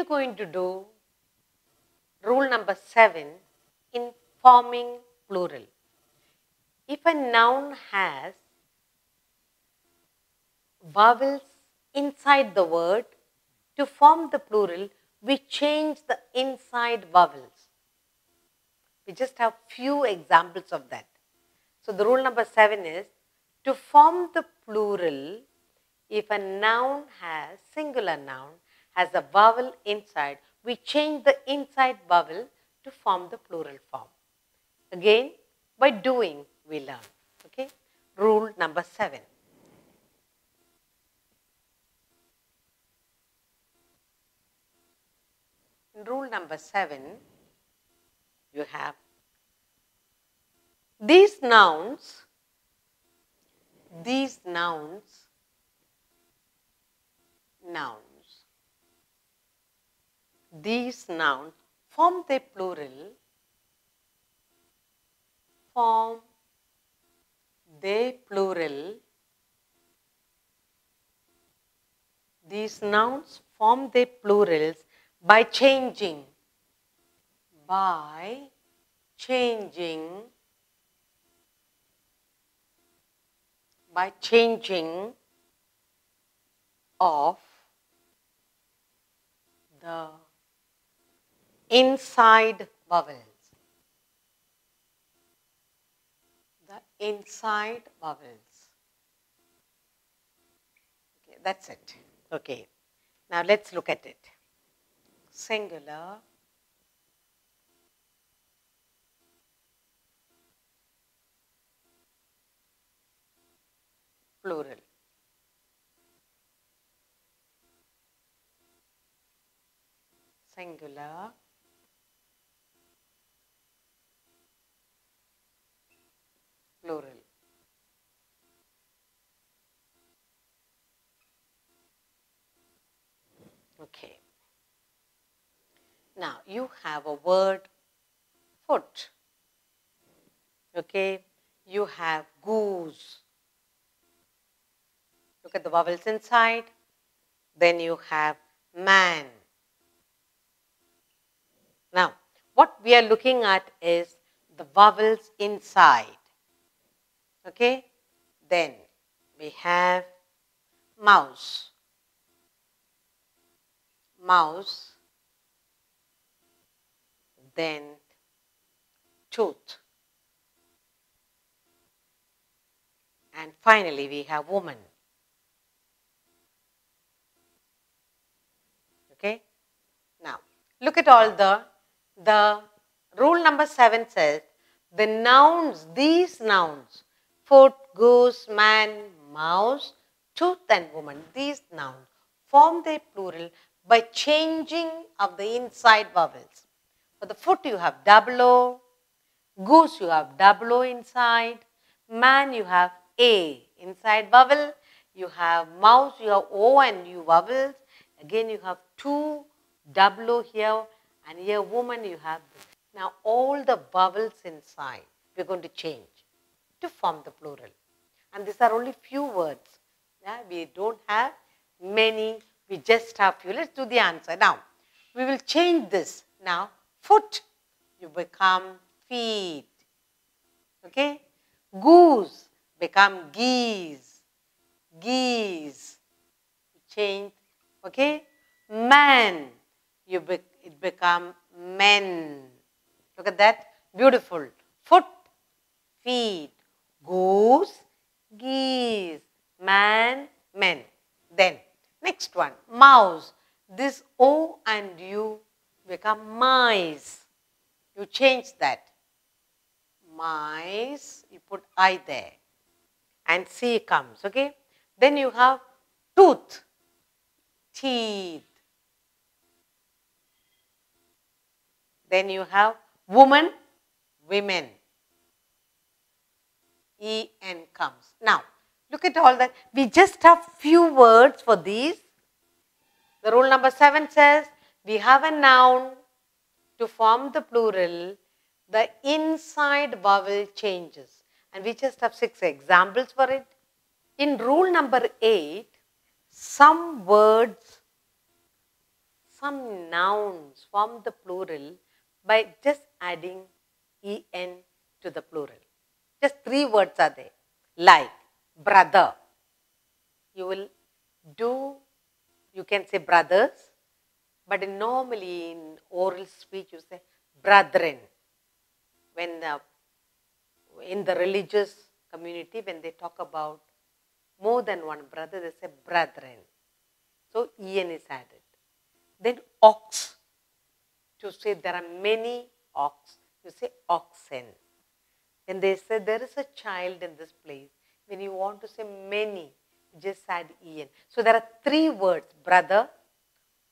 going to do rule number 7 in forming plural. If a noun has vowels inside the word, to form the plural, we change the inside vowels. We just have few examples of that. So the rule number 7 is, to form the plural, if a noun has, singular noun, has a vowel inside, we change the inside vowel to form the plural form. Again, by doing, we learn. Okay? Rule number 7. In rule number 7, you have these nouns form their plural, these nouns form their plurals by changing of the inside vowels. Okay, that's it. Okay. Now let's look at it. Singular, plural. Singular, plural. Okay. Now you have a word foot. Okay. You have goose. Look at the vowels inside. Then you have man. Now, what we are looking at is the vowels inside. Okay. Then we have mouse. Then tooth. And finally, we have woman. Okay. Now, look at all the rule number 7 says, the nouns, these nouns, foot, goose, man, mouse, tooth and woman, these nouns form their plural by changing of the inside vowels. For the foot you have double O, goose you have double O inside, man you have A inside vowel, you have mouse you have O and U vowels, again you have 2 double O here, and here woman you have this. Now all the vowels inside we are going to change to form the plural. And these are only few words. Yeah? We don't have many, we just have few. Let's do the answer. Now, we will change this. Now, foot, you become feet. Okay? Goose, become geese. Geese. Change. Okay? Man, it become men. Look at that. Beautiful. Foot, feet. Goose, geese. Man, men. Then, next one. Mouse. This O and U become mice. You change that. Mice. You put I there. And C comes. Okay? Then you have tooth. Teeth. Then you have woman, women. E-N comes. Now, look at all that. We just have few words for these. The rule number 7 says, we have a noun to form the plural, the inside vowel changes. And we just have 6 examples for it. In rule number 8, some words some nouns form the plural by just adding en to the plural. Just 3 words are there. Like brother. You can say brothers, but normally in oral speech you say brethren. When in the religious community, when they talk about more than one brother, they say brethren. So en is added. Then ox. To say there are many ox, you say oxen. When they say there is a child in this place, when you want to say many, you just add en. So there are 3 words, brother,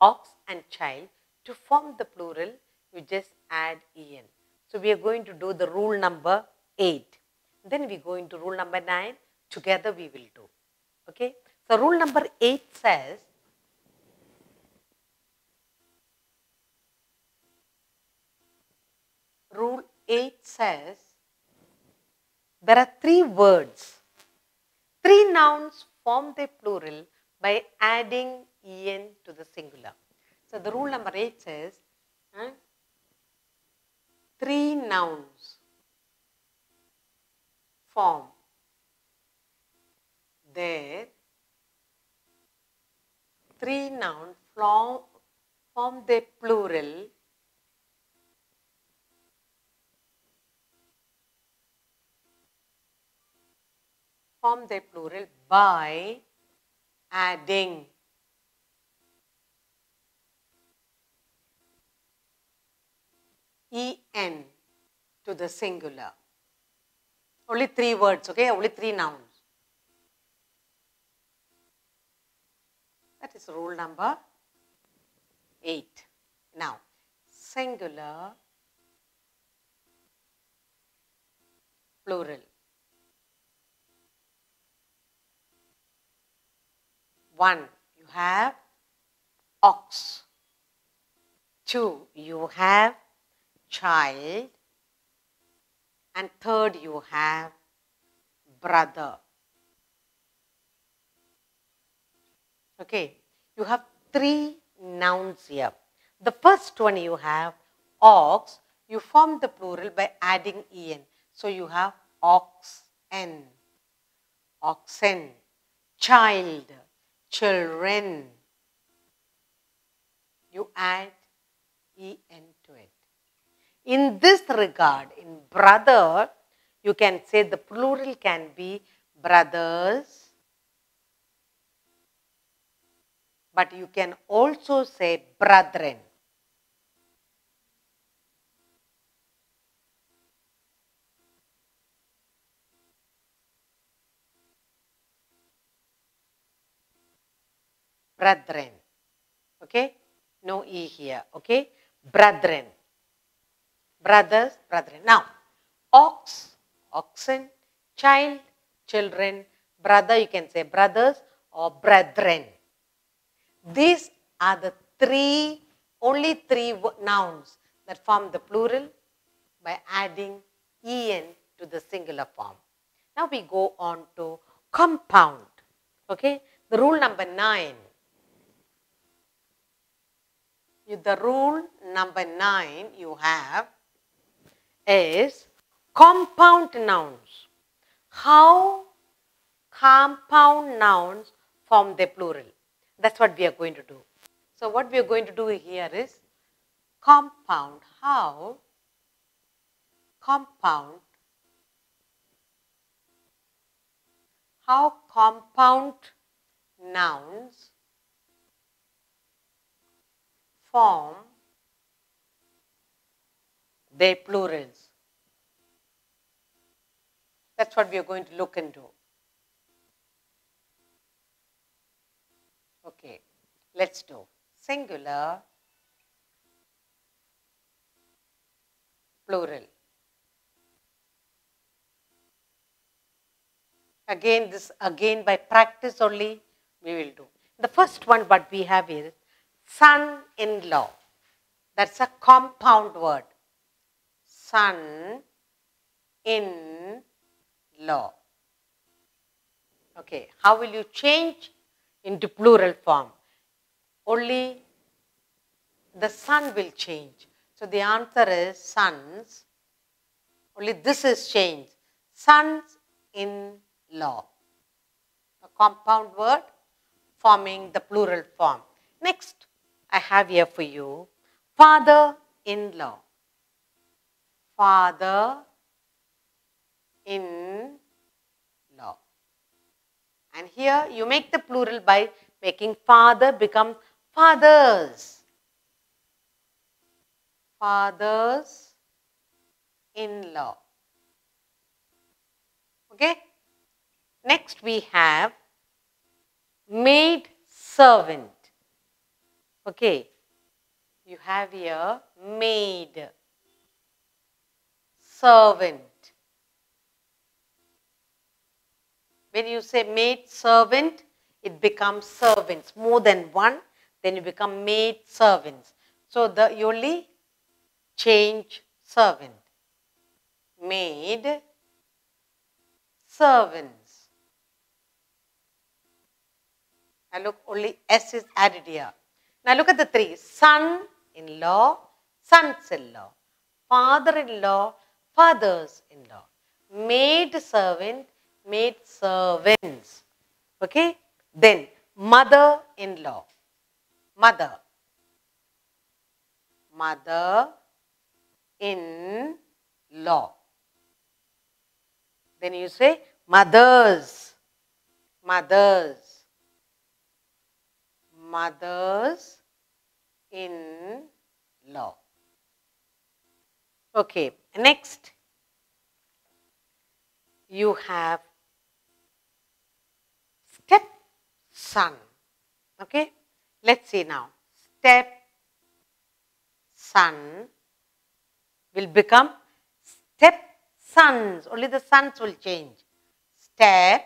ox and child. To form the plural, you just add en. So we are going to do the rule number 8. Then we go into rule number 9. Together we will do. Okay. So rule number 8 says, Rule 8 says, there are 3 words. 3 nouns form the plural by adding en to the singular. So the rule number 8 says, 3 nouns form their 3 nouns form the plural by adding en to the singular. Only 3 words, okay? Only 3 nouns. That is rule number 8. Now, singular, plural. 1, you have ox. 2, you have child. And 3rd, you have brother. Okay, you have 3 nouns here. The first one you have ox. You form the plural by adding en. So you have oxen, oxen. Child, children. You add en to it. In this regard, in brother, you can say the plural can be brothers, but you can also say brethren. Brethren. Okay? No E here. Okay? Brethren. Brothers, brethren. Now, ox, oxen, child, children, brother, you can say brothers or brethren. These are the only three nouns that form the plural by adding en to the singular form. Now we go on to compound. Okay? The rule number 9. The rule number 9 you have is compound nouns. How compound nouns form the plural. That's what we are going to do. So what we are going to do here is compound. How compound nouns form their plurals. That's what we are going to look into. Okay, let's do singular, plural. Again by practice only we will do. The first one what we have is son-in-law. That's a compound word. Son-in-law. Okay, how will you change into plural form? Only the son will change. So the answer is sons. Only this is changed. Sons-in-law. A compound word forming the plural form. Next, I have here for you father-in-law. Father-in-law. And here you make the plural by making father become fathers. Fathers-in-law. Okay. Next we have maid servant. Okay. You have here maid servant. When you say maid servant, it becomes servants. More than one, then you become maid servants. So you only change servant. Maid servants. Now look, only S is added here. Now look at the three. Son-in-law, sons-in-law. Father-in-law, fathers-in-law. Maid servant, maid servants. Okay. Then mother-in-law. Mother. Mother-in-law. Then you say mothers. Mothers. Mothers-in-law. Okay. Next, you have stepson. Okay. Let's see now. Stepson will become stepsons. Only the sons will change. Stepsons.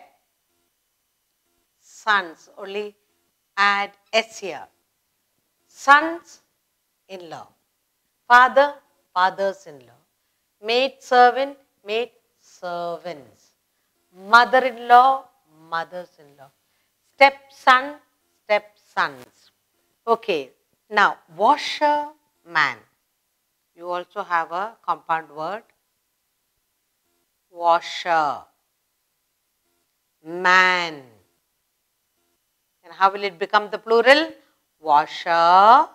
Only add S here. Sons-in-law. Father, fathers-in-law. Maid servant, maid servants. Mother-in-law, mothers-in-law. Stepson, stepsons. Okay. Now, washer man. You also have a compound word. Washer man. And how will it become the plural? Washer.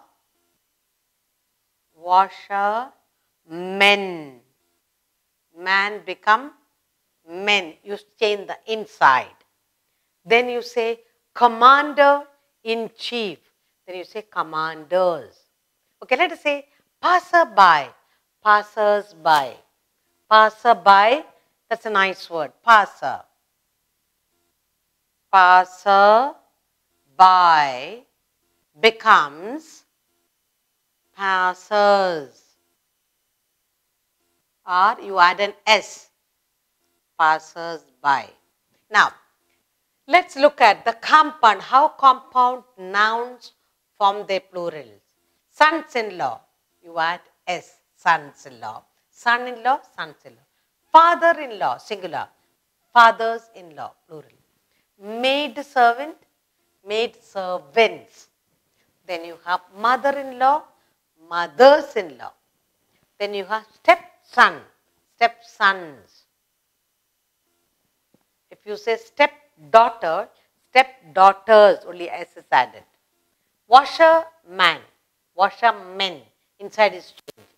Washer men. Man become men. You change the inside. Then you say commander-in-chief. Then you say commanders. Okay, let us say passer-by. Passers-by. Passer-by, that's a nice word. Passer. Passer-by becomes passers. Or you add an S. Passers-by. Now, let's look at the compound. How compound nouns form their plurals. Sons-in-law. You add S. Sons-in-law. Son-in-law, sons-in-law. Father-in-law, singular. Fathers-in-law, plural. Maid-servant, maid-servants. Then you have mother-in-law, mothers-in-law. Then you have stepson, stepsons. If you say stepdaughter, stepdaughters, only S is added. Washerman, washermen, inside is changed.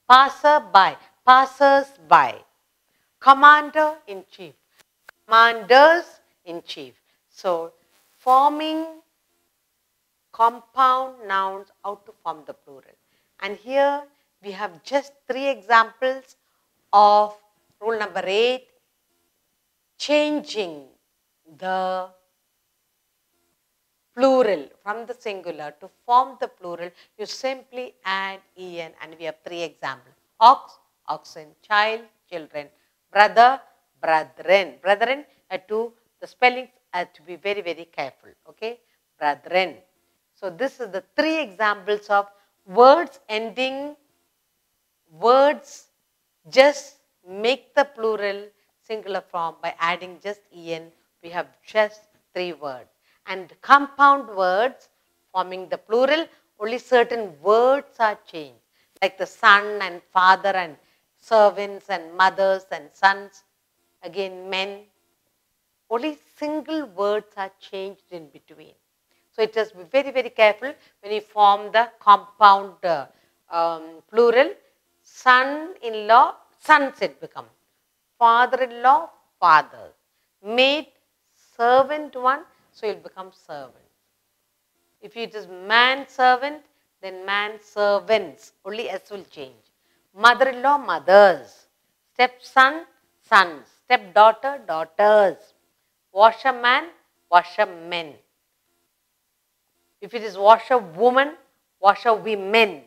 Passer-by, passers-by. Commander-in-chief, commanders-in-chief. So, forming compound nouns, how to form the plural. And here we have just 3 examples of rule number 8, changing the plural from the singular to form the plural. You simply add en, and we have 3 examples. Ox, oxen, child, children, brother, brethren. Brethren, the spellings have to be very, very careful. Okay, brethren. So this is the 3 examples of words ending, words just make the plural singular form by adding just en. We have just 3 words. And compound words forming the plural, only certain words are changed, like the son and father and servants and mothers and sons, again men. Only single words are changed in between. So it has to be very, very careful when you form the compound plural. Son-in-law, sons it becomes. Father-in-law, father. Maid, servant one, so it will become servant. If it is man-servant, then man-servants. Only S will change. Mother-in-law, mothers. Stepson, sons. Stepdaughter, daughters. Washerman, washermen. If it is washerwoman, washerwomen.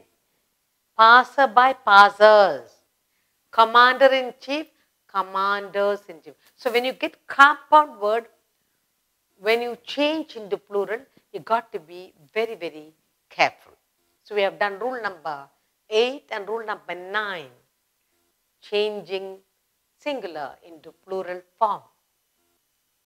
Passerby, passers. Commander-in-chief, commanders-in-chief. So when you get compound word, when you change into plural, you got to be very, very careful. So we have done rule number 8 and rule number 9, changing singular into plural form.